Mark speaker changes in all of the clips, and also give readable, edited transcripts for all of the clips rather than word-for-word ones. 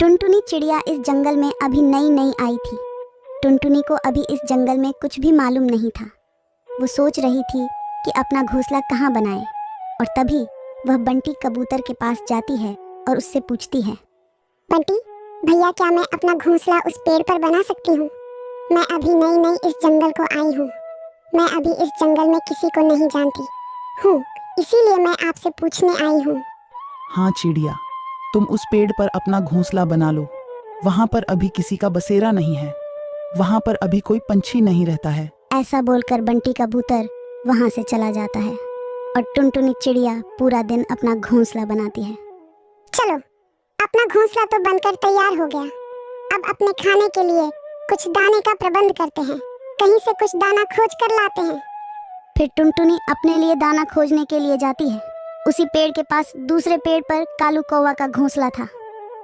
Speaker 1: टुनटुनी चिड़िया इस जंगल में अभी नई नई आई थी। टुनटुनी को अभी इस जंगल में कुछ भी मालूम नहीं था। वो सोच रही थी कि अपना घोंसला कहाँ बनाए, और तभी वह बंटी कबूतर के पास जाती है और उससे पूछती है,
Speaker 2: बंटी भैया, क्या मैं अपना घोंसला उस पेड़ पर बना सकती हूँ? मैं अभी नई नई इस जंगल को आई हूँ। मैं अभी इस जंगल में किसी को नहीं जानती हूँ, इसीलिए मैं आपसे पूछने आई हूँ।
Speaker 3: हाँ चिड़िया, तुम उस पेड़ पर अपना घोंसला बना लो। वहाँ पर अभी किसी का बसेरा नहीं है, वहाँ पर अभी कोई पंछी नहीं रहता है।
Speaker 1: ऐसा बोलकर बंटी कबूतर वहाँ से चला जाता है और टुनटुनी चिड़िया पूरा दिन अपना घोंसला बनाती है।
Speaker 2: चलो, अपना घोंसला तो बनकर तैयार हो गया। अब अपने खाने के लिए कुछ दाने का प्रबंध करते हैं। कहीं से कुछ दाना खोज कर लाते हैं।
Speaker 1: फिर टुनटुनी अपने लिए दाना खोजने के लिए जाती है। उसी पेड़ के पास दूसरे पेड़ पर कालू कौवा का घोंसला था।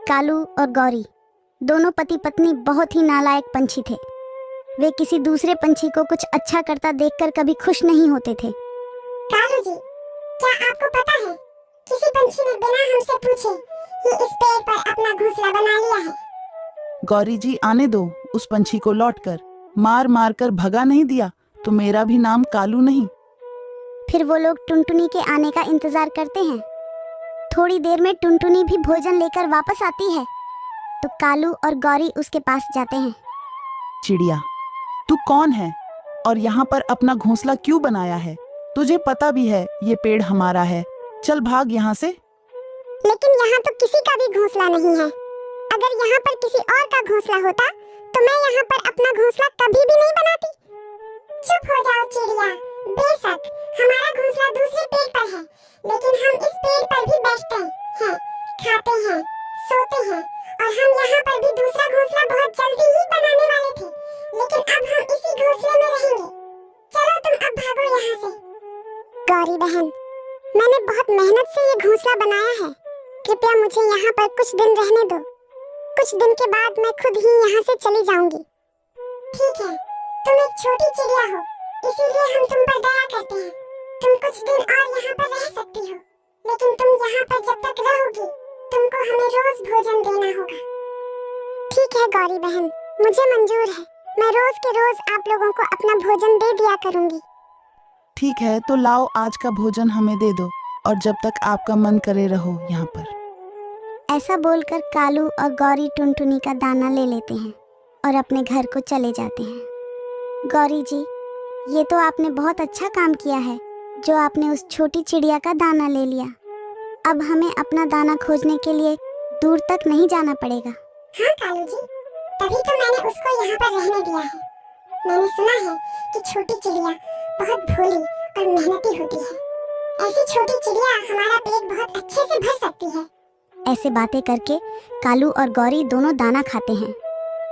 Speaker 1: कालू और गौरी दोनों पति पत्नी बहुत ही नालायक पंछी थे। वे किसी दूसरे पंछी को कुछ अच्छा करता देखकर कभी खुश नहीं होते थे।
Speaker 2: कालू जी, क्या आपको पता है, किसी पंछी ने बिना हमसे पूछे ही इस पेड़ पर अपना घोंसला बना लिया है।
Speaker 3: गौरी जी, आने दो। उस पंछी को लौटकर मार मार कर भगा नहीं दिया तो मेरा भी नाम कालू नहीं।
Speaker 1: फिर वो लोग टुनटुनी के आने का इंतजार करते हैं। थोड़ी देर में टुनटुनी भी भोजन लेकर वापस आती है तो कालू और गौरी उसके पास जाते हैं।
Speaker 3: चिड़िया, तू कौन है और यहाँ पर अपना घोंसला क्यों बनाया है? तुझे पता भी है ये पेड़ हमारा है। चल भाग यहाँ से।
Speaker 2: लेकिन यहाँ तो किसी का भी घोंसला नहीं है। अगर यहाँ पर किसी और का घोंसला होता तो मैं यहाँ पर अपना घोंसला कभी भी नहीं बनाती। चुप हो जाओ चिड़िया। बेशक हमारा घोंसला दूसरे पेड़ पर है, लेकिन हम इस पेड़ पर भी बैठते हैं, खाते हैं, सोते हैं, और हम यहाँ पर भी दूसरा घोंसला बहुत जल्दी ही बनाने वाले थे, लेकिन अब हम इसी घोंसले में रहेंगे। चलो तुम अब भागो यहाँ से। गौरी बहन, मैंने बहुत मेहनत से ये घोंसला बनाया है। कृपया मुझे यहाँ पर कुछ दिन रहने दो। कुछ दिन के बाद मैं खुद ही यहाँ से चली जाऊंगी। ठीक है, तुम एक छोटी चिड़िया हो, इसीलिए हम तुम पर दया करते हैं। तुम कुछ दिन और यहाँ पर रह सकती हो, लेकिन तुम यहाँ पर जब तक रहोगी तुमको हमें रोज भोजन देना होगा। ठीक है गौरी बहन, मुझे मंजूर है। मैं रोज के रोज आप लोगों को अपना भोजन दे दिया करूंगी।
Speaker 3: ठीक है, तो लाओ आज का भोजन हमें दे दो, और जब तक आपका मन करे रहो यहाँ पर।
Speaker 1: ऐसा बोलकर कालू और गौरी टुनटुनी का दाना ले लेते हैं और अपने घर को चले जाते हैं। गौरी जी, ये तो आपने बहुत अच्छा काम किया है जो आपने उस छोटी चिड़िया का दाना ले लिया। अब हमें अपना दाना खोजने के लिए दूर तक नहीं जाना पड़ेगा।
Speaker 2: हाँ कालू जी, तभी तो मैंने उसको यहाँ पर रहने दिया है। मैंने सुना है कि छोटी चिड़िया बहुत भोली और मेहनती होती है। ऐसी छोटी चिड़िया हमारा पेट बहुत अच्छे से भर सकती है।
Speaker 1: ऐसे बातें करके कालू और गौरी दोनों दाना खाते हैं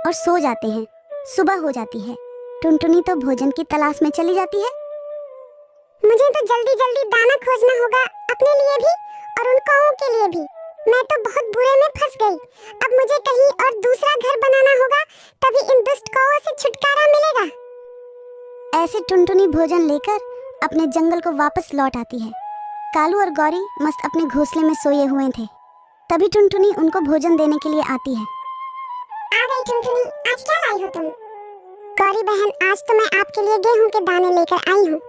Speaker 1: और सो जाते हैं। सुबह हो जाती है। टुनटुनी तो भोजन की तलाश में चली जाती है।
Speaker 2: मुझे तो जल्दी जल्दी दाना खोजना होगा, अपने लिए भी और उन कौओं के लिए भी। मैं तो बहुत बुरे में फंस गई। अब मुझे कहीं और दूसरा घर बनाना होगा, तभी इन दुष्ट कौओं से छुटकारा मिलेगा।
Speaker 1: ऐसे टुनटुनी भोजन लेकर अपने जंगल को वापस लौट आती है। कालू और गौरी मस्त अपने घोंसले में सोए हुए थे। तभी टुनटुनी उनको भोजन देने के लिए आती है।
Speaker 2: आ गई टुनटुनी, आज क्या लाई हो तुम? गौरी बहन, आज तो मैं आपके लिए गेहूं के दाने लेकर आई हूँ।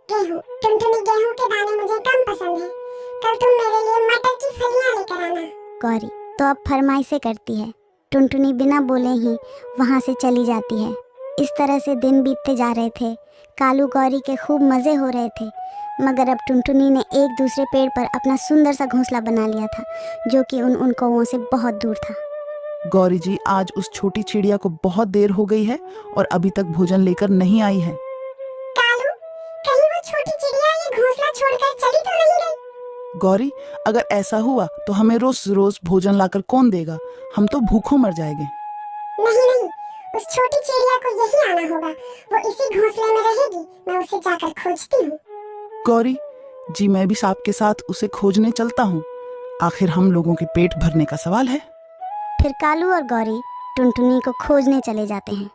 Speaker 2: गेहूं? टुनटुनी, गेहूं के दाने मुझे कम पसंद है। कल तुम मेरे लिए मटर की फलियां लेकर आना।
Speaker 1: गौरी तो अब फरमाइशें करती है। टुनटुनी बिना बोले ही वहाँ से चली जाती है। इस तरह से दिन बीतते जा रहे थे। कालू गौरी के खूब मज़े हो रहे थे, मगर अब टुनटुनी ने एक दूसरे पेड़ पर अपना सुंदर सा घोंसला बना लिया था, जो कि उन कौवों से बहुत दूर था।
Speaker 3: गौरी जी, आज उस छोटी चिड़िया को बहुत देर हो गई है और अभी तक भोजन लेकर नहीं आई है।
Speaker 2: कालू, कहीं वो छोटी चिड़िया ये घोंसला छोड़कर चली तो नहीं गई?
Speaker 3: गौरी, अगर ऐसा हुआ तो हमें रोज रोज भोजन लाकर कौन देगा? हम तो भूखों मर जाएंगे।
Speaker 2: नहीं नहीं, उस छोटी चिड़िया को यही आना होगा। वो इसी घोंसले में रहेगी। मैं उसे जाकर खोजती हूँ।
Speaker 3: गौरी जी, मैं भी आपके साथ उसे खोजने चलता हूँ। आखिर हम लोगों के पेट भरने का सवाल है।
Speaker 1: फिर कालू और गौरी टुनटुनी को खोजने चले जाते हैं।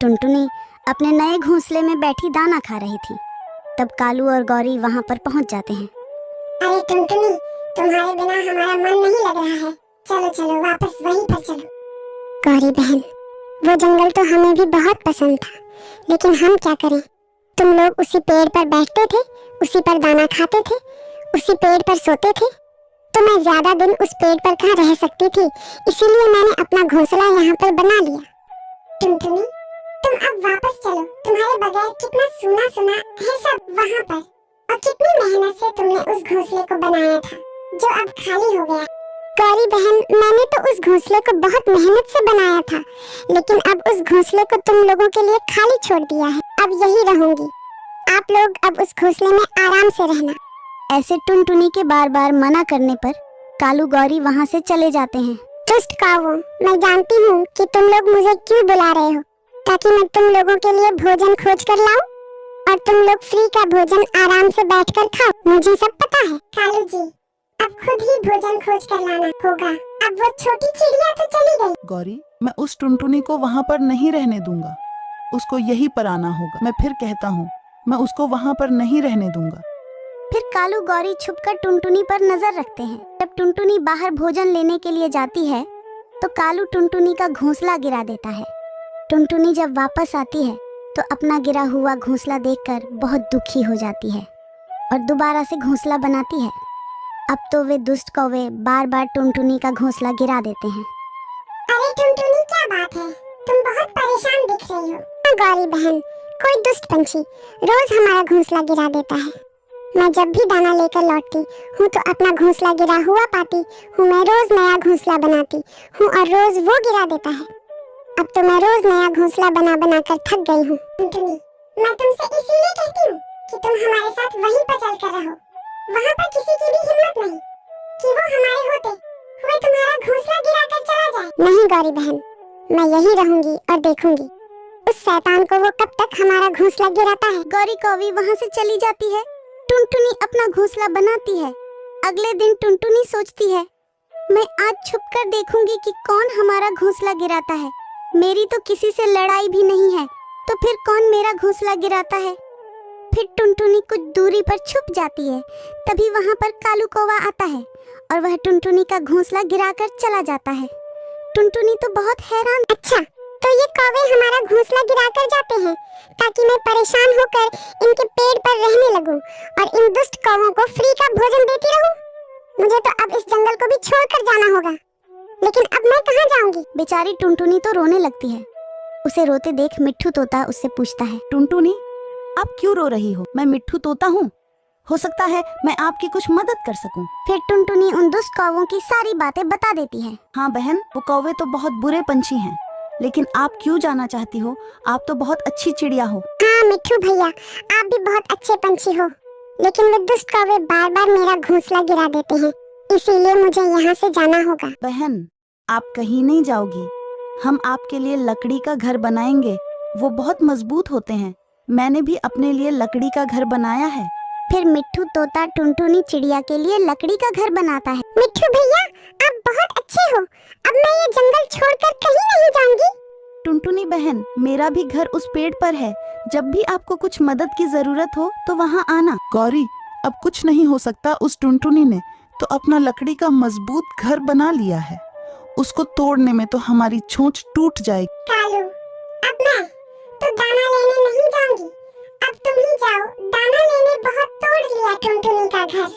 Speaker 1: टुनटुनी अपने नए घोंसले में बैठी दाना खा रही थी। तब कालू और गौरी वहाँ पर पहुँच जाते हैं।
Speaker 2: अरे टुनटुनी, तुम्हारे बिना हमारा मन नहीं लग रहा है। चलो चलो वापस वहीं पर चलो। गौरी बहन, वो जंगल तो हमें भी बहुत पसंद था, लेकिन हम क्या करें। तुम लोग उसी पेड़ पर बैठते थे, उसी पर दाना खाते थे, उसी पेड़ पर सोते थे, तो मैं ज्यादा दिन उस पेड़ पर कहाँ रह सकती थी, इसीलिए मैंने अपना घोंसला यहाँ पर बना लिया। टुनटुनी, तुम अब वापस चलो। तुम्हारे बगैर कितना सूना सूना है सब वहाँ पर, और कितनी मेहनत से तुमने उस घोंसले को बनाया था जो अब खाली हो गया। गौरी बहन, मैंने तो उस घोंसले को बहुत मेहनत से बनाया था, लेकिन अब उस घोंसले को तुम लोगों के लिए खाली छोड़ दिया है। अब यही रहूंगी, आप लोग अब उस घोंसले में आराम से रहना।
Speaker 1: ऐसे टुनटुनी के बार बार मना करने पर कालू गौरी वहाँ से चले जाते हैं।
Speaker 2: दुष्ट कावों, मैं जानती हूँ कि तुम लोग मुझे क्यों बुला रहे हो, ताकि मैं तुम लोगों के लिए भोजन खोज कर लाऊं और तुम लोग फ्री का भोजन आराम से बैठकर खाओ। मुझे सब पता है। कालू जी, अब खुद ही भोजन खोज कर लाना होगा। अब वो छोटी चिड़िया तो चली गई।
Speaker 3: गौरी, मैं उस टुनटुनी को वहाँ पर नहीं रहने दूंगा, उसको यहीं पर आना होगा। मैं फिर कहता हूँ, मैं उसको वहाँ पर नहीं रहने दूंगा।
Speaker 1: फिर कालू गौरी छुपकर टुनटुनी पर नजर रखते हैं। जब टुनटुनी बाहर भोजन लेने के लिए जाती है तो कालू टुनटुनी का घोंसला गिरा देता है। टुनटुनी जब वापस आती है तो अपना गिरा हुआ घोंसला देखकर बहुत दुखी हो जाती है और दोबारा से घोंसला बनाती है। अब तो वे दुष्ट कौवे बार बार टुनटुनी का घोंसला गिरा देते हैं।
Speaker 2: अरे टुनटुनी, क्या बात है, तुम बहुत परेशान दिख रही हो। गौरी बहन, कोई दुष्ट पंछी रोज हमारा घोंसला गिरा देता है। मैं जब भी दाना लेकर लौटती हूँ तो अपना घोंसला गिरा हुआ पाती हूँ। मैं रोज नया घोंसला बनाती हूँ और रोज वो गिरा देता है। अब तो मैं रोज नया घोंसला बना बना कर थक गई हूँ। टुनटुनी, मैं तुमसे इसीलिए कहती हूँ कि तुम हमारे साथ वहीं पर चल कर रहो। वहाँ पर किसी की भी हिम्मत नहीं कि वो हमारे होते हुए तुम्हारा घोंसला गिरा कर चला जाए। नहीं गौरी बहन, मैं यहीं रहूंगी और देखूंगी उस शैतान को वो कब तक हमारा घोंसला गिराता है।
Speaker 1: गौरी कौवी वहाँ से चली जाती है। टुनटुनी अपना घोंसला बनाती है। अगले दिन टुनटुनी सोचती है, मैं आज छुपकर देखूंगी कि कौन हमारा घोंसला गिराता है। मेरी तो किसी से लड़ाई भी नहीं है, तो फिर कौन मेरा घोंसला गिराता है। फिर टुनटुनी कुछ दूरी पर छुप जाती है। तभी वहाँ पर कालू कौवा आता है और वह टुनटुनी का घोंसला गिराकर चला जाता है। टुनटुनी तो बहुत हैरान।
Speaker 2: अच्छा, तो ये कौवे हमारा घोंसला गिरा कर जाते हैं ताकि मैं परेशान होकर इनके पेड़ पर रहने लगूं और इन दुष्ट कौवों को फ्री का भोजन देती रहूं। मुझे तो अब इस जंगल को भी छोड़कर जाना होगा, लेकिन अब मैं कहाँ जाऊंगी।
Speaker 1: बेचारी टुनटुनी तो रोने लगती है। उसे रोते देख मिट्ठू तोता उससे पूछता है,
Speaker 3: टुनटुनी, आप क्यों रो रही हो? मैं मिट्ठू तोता हूँ, हो सकता है मैं आपकी कुछ मदद कर सकूं।
Speaker 1: फिर टुनटुनी उन दुष्ट कौवों की सारी बातें बता देती है।
Speaker 3: हाँ बहन, वो कौवे तो बहुत बुरे पंछी हैं, लेकिन आप क्यों जाना चाहती हो? आप तो बहुत अच्छी चिड़िया हो।
Speaker 2: हाँ मिट्ठू भैया, आप भी बहुत अच्छे पंछी हो, लेकिन वे दुष्ट कौवे बार बार मेरा घोंसला गिरा देते हैं, इसीलिए मुझे यहाँ से जाना होगा।
Speaker 3: बहन, आप कहीं नहीं जाओगी। हम आपके लिए लकड़ी का घर बनाएंगे, वो बहुत मजबूत होते हैं। मैंने भी अपने लिए लकड़ी का घर बनाया है।
Speaker 1: फिर मिट्ठू तोता टुनटुनी चिड़िया के लिए लकड़ी का घर बनाता है।
Speaker 2: मिट्ठू भैया, आप बहुत अच्छे हो। अब मैं ये जंगल छोड़कर कहीं नहीं जाऊंगी।
Speaker 3: टुनटुनी बहन, मेरा भी घर उस पेड़ पर है। जब भी आपको कुछ मदद की जरूरत हो तो वहाँ आना। गौरी, अब कुछ नहीं हो सकता। उस टुनटुनी ने तो अपना लकड़ी का मजबूत घर बना लिया है, उसको तोड़ने में तो हमारी चोंच टूट जाएगी।
Speaker 2: कालू, अब मैं तो दाना लेने नहीं जाऊंगी। अब तुम ही जाओ, दाना लेने बहुत तोड़ लिया टुनटुनी का घर।